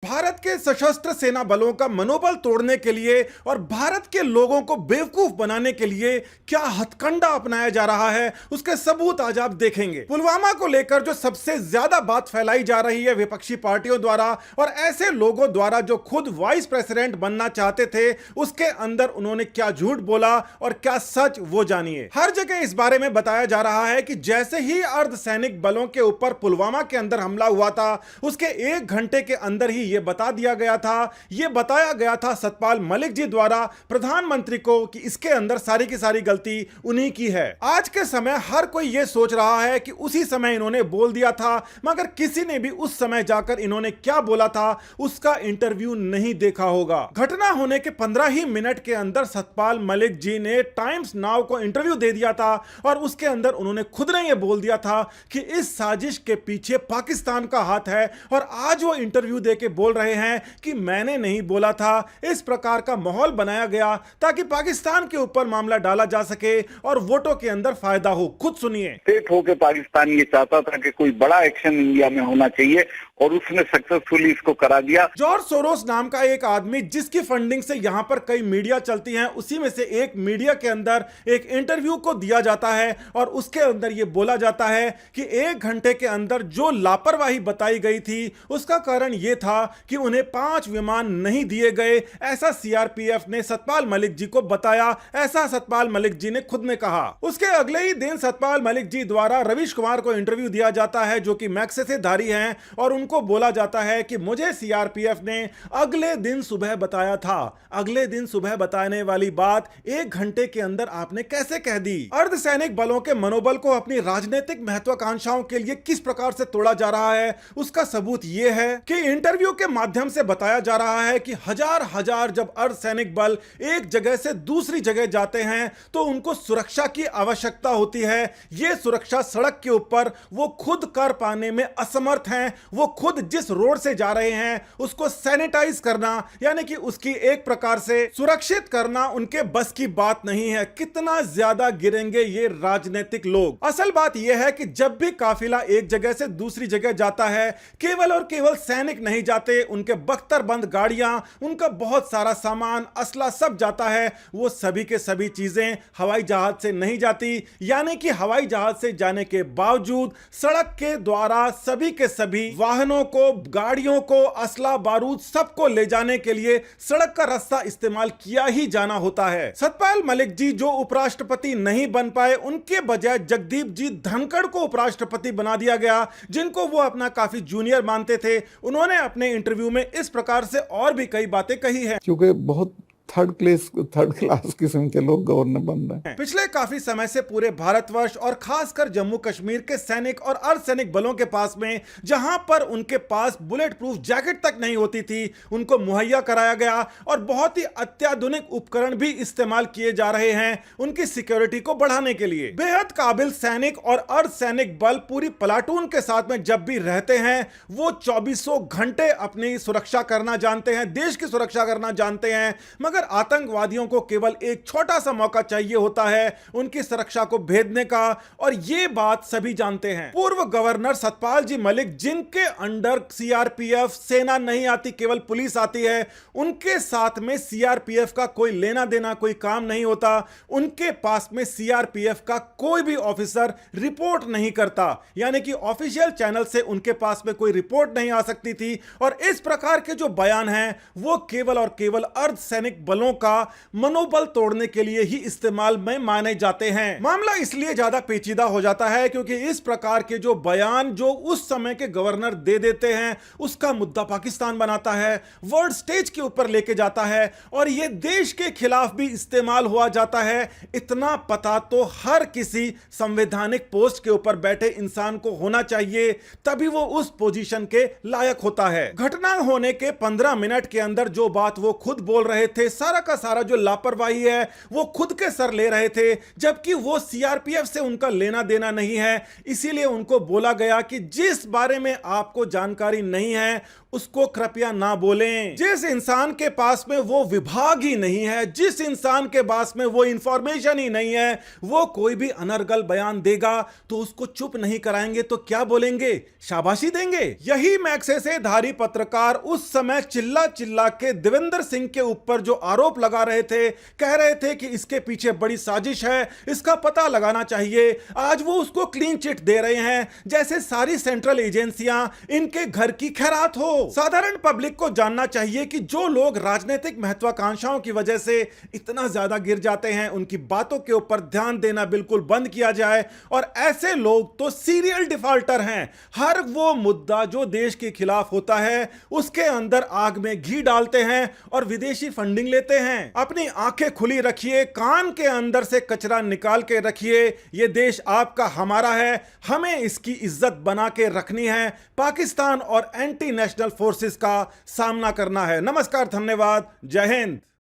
भारत के सशस्त्र सेना बलों का मनोबल तोड़ने के लिए और भारत के लोगों को बेवकूफ बनाने के लिए क्या हथकंडा अपनाया जा रहा है, उसके सबूत आज आप देखेंगे। पुलवामा को लेकर जो सबसे ज्यादा बात फैलाई जा रही है विपक्षी पार्टियों द्वारा और ऐसे लोगों द्वारा जो खुद वाइस प्रेसिडेंट बनना चाहते थे, उसके अंदर उन्होंने क्या झूठ बोला और क्या सच, वो जानिए। हर जगह इस बारे में बताया जा रहा है कि जैसे ही अर्धसैनिक बलों के ऊपर पुलवामा के अंदर हमला हुआ था, उसके 1 घंटे के अंदर ही यह बता दिया गया था, यह बताया गया था सतपाल मलिक जी द्वारा प्रधानमंत्री को कि इसके अंदर सारी की सारी गलती उन्हीं की है। आज के समय हर कोई यह सोच रहा है कि उसी समय इन्होंने बोल दिया था, मगर किसी ने भी उस समय जाकर इन्होंने क्या बोला था उसका इंटरव्यू नहीं देखा होगा। घटना होने के 15 ही मिनट के अंदर सतपाल मलिक जी ने टाइम्स नाउ को इंटरव्यू दे दिया था और उसके अंदर उन्होंने खुद ने यह बोल दिया था कि इस साजिश के पीछे पाकिस्तान का हाथ है और आज वो इंटरव्यू देके बोल रहे हैं कि मैंने नहीं बोला था। इस प्रकार का माहौल बनाया गया ताकि पाकिस्तान के ऊपर मामला डाला जा सके और वोटों के अंदर फायदा हो। खुद सुनिए। स्टेट होकर पाकिस्तान ये चाहता था कि कोई बड़ा एक्शन इंडिया में होना चाहिए और उसने सक्सेसफुली इसको करा दिया। जॉर्ज सोरोस नाम का एक आदमी जिसकी फंडिंग से यहां पर कई मीडिया चलती हैं, उसी में से एक मीडिया के अंदर एक इंटरव्यू को दिया जाता है और उसके अंदर यह बोला जाता है कि 1 घंटे के अंदर जो लापरवाही बताई गई थी उसका कारण यह था कि उन्हें 5 विमान नहीं दिए गए। ऐसा सीआरपीएफ ने सतपाल मलिक जी को बताया, ऐसा सतपाल मलिक जी ने खुद ने कहा। उसके अगले ही दिन सतपाल मलिक जी द्वारा रवीश कुमार को इंटरव्यू दिया जाता है जो कि मैग्सेसे धारी हैं और उनको बोला जाता है कि मुझे सीआरपीएफ ने अगले दिन सुबह बताया था। अगले दिन सुबह बताने वाली बात 1 घंटे के अंदर आपने कैसे कह दी? अर्धसैनिक बलों के मनोबल को अपनी राजनीतिक महत्वाकांक्षाओं के लिए किस प्रकार से तोड़ा जा रहा है, उसका सबूत यह है कि इंटरव्यू के माध्यम से बताया जा रहा है कि हजार जब अर्धसैनिक बल एक जगह से दूसरी जगह जाते हैं तो उनको सुरक्षा की आवश्यकता होती है। यह सुरक्षा सड़क के ऊपर वो खुद कर पाने में असमर्थ हैं। वो खुद जिस रोड से जा रहे हैं उसको सैनिटाइज करना, यानी कि उसकी एक प्रकार से सुरक्षित करना उनके बस की बात नहीं है। कितना ज्यादा गिरेंगे ये राजनीतिक लोग। असल बात यह है कि जब भी काफिला एक जगह से दूसरी जगह जाता है, केवल और केवल सैनिक नहीं जाते, उनके बख्तरबंद गाड़ियां, उनका बहुत सारा सामान, असला सब जाता है। वो सभी के सभी चीजें हवाई जहाज से नहीं जाती, यानी कि हवाई जहाज से जाने के बावजूद सड़क के द्वारा सभी के सभी वाहनों को, गाड़ियों को, असला बारूद सबको ले जाने के लिए सड़क का रास्ता इस्तेमाल किया ही जाना होता है। सतपाल मलिक जी जो उपराष्ट्रपति नहीं बन पाए, उनके बजाय जगदीप जी धनखड़ को उपराष्ट्रपति बना दिया गया, जिनको वो अपना काफी जूनियर मानते थे। उन्होंने अपने इंटरव्यू में इस प्रकार से और भी कई बातें कही है। क्योंकि बहुत थर्ड क्लास किस्म के लोग गवर्नर बन रहे हैं। पिछले काफी समय से पूरे भारतवर्ष और खासकर जम्मू कश्मीर के सैनिक और अर्धसैनिक बलों के पास में, जहां पर उनके पास बुलेट प्रूफ जैकेट तक नहीं होती थी, उनको मुहैया कराया गया और बहुत ही अत्याधुनिक उपकरण भी इस्तेमाल किए जा रहे हैं उनकी सिक्योरिटी को बढ़ाने के लिए। बेहद काबिल सैनिक और अर्धसैनिक बल पूरी प्लाटून के साथ में जब भी रहते हैं, वो 24 घंटे अपनी सुरक्षा करना जानते हैं, देश की सुरक्षा करना जानते हैं, मगर आतंकवादियों को केवल एक छोटा सा मौका चाहिए होता है उनकी सुरक्षा को भेदने का, और यह बात सभी जानते हैं। पूर्व गवर्नर सतपाल जी मलिक, जिनके अंडर सीआरपीएफ सेना नहीं आती, केवल पुलिस आती है, उनके साथ में सीआरपीएफ का कोई लेना देना, कोई काम नहीं होता। उनके पास में सीआरपीएफ का कोई भी ऑफिसर रिपोर्ट नहीं करता, यानी कि ऑफिशियल चैनल से उनके पास में कोई रिपोर्ट नहीं आ सकती थी। और इस प्रकार के जो बयान हैं वो केवल और केवल अर्धसैनिक बलों का मनोबल तोड़ने के लिए ही इस्तेमाल में माने जाते हैं। मामला इसलिए ज्यादा पेचीदा हो जाता है क्योंकि इस प्रकार के जो बयान जो उस समय के गवर्नर दे देते हैं, उसका मुद्दा पाकिस्तान बनाता है, वर्ल्ड स्टेज के ऊपर लेके जाता है और यह देश के खिलाफ भी इस्तेमाल हुआ जाता है। इतना पता तो हर किसी संवैधानिक पोस्ट के ऊपर बैठे इंसान को होना चाहिए, तभी वो उस पोजीशन के लायक होता है। घटना होने के 15 मिनट के अंदर जो बात वो खुद बोल रहे थे, सारा का सारा जो लापरवाही है वो खुद के सर ले रहे थे, जबकि वो सीआरपीएफ से उनका लेना देना नहीं है। इसीलिए उनको बोला गया कि जिस बारे में आपको जानकारी नहीं है उसको कृपया ना बोलें। जिस इंसान के पास में वो विभाग ही नहीं है, जिस इंसान के पास में वो इंफॉर्मेशन ही नहीं है, वो कोई भी अनर्गल बयान देगा तो उसको चुप नहीं कराएंगे तो क्या बोलेंगे? शाबाशी देंगे। यही मैक्सेसे धारी पत्रकार उस समय चिल्ला चिल्ला के देवेंद्र सिंह के ऊपर जो आरोप लगा रहे थे, कह रहे थे कि इसके पीछे बड़ी साजिश है, इसका पता लगाना चाहिए। आज वो उसको क्लीन चिट दे रहे हैं जैसे सारी सेंट्रल एजेंसियां इनके घर की खैरात हो। साधारण पब्लिक को जानना चाहिए कि जो लोग राजनीतिक महत्वाकांक्षाओं की वजह से इतना ज्यादा गिर जाते हैं, उनकी बातों के ऊपर ध्यान देना बिल्कुल बंद किया जाए। और ऐसे लोग तो सीरियल डिफॉल्टर हैं। हर वो मुद्दा जो देश के खिलाफ होता है उसके अंदर आग में घी डालते हैं और विदेशी फंडिंग लेते हैं। अपनी आंखें खुली रखिए, कान के अंदर से कचरा निकाल के रखिए। यह देश आपका, हमारा है, हमें इसकी इज्जत बना के रखनी है। पाकिस्तान और एंटी नेशनल फोर्सेस का सामना करना है। नमस्कार, धन्यवाद, जय हिंद।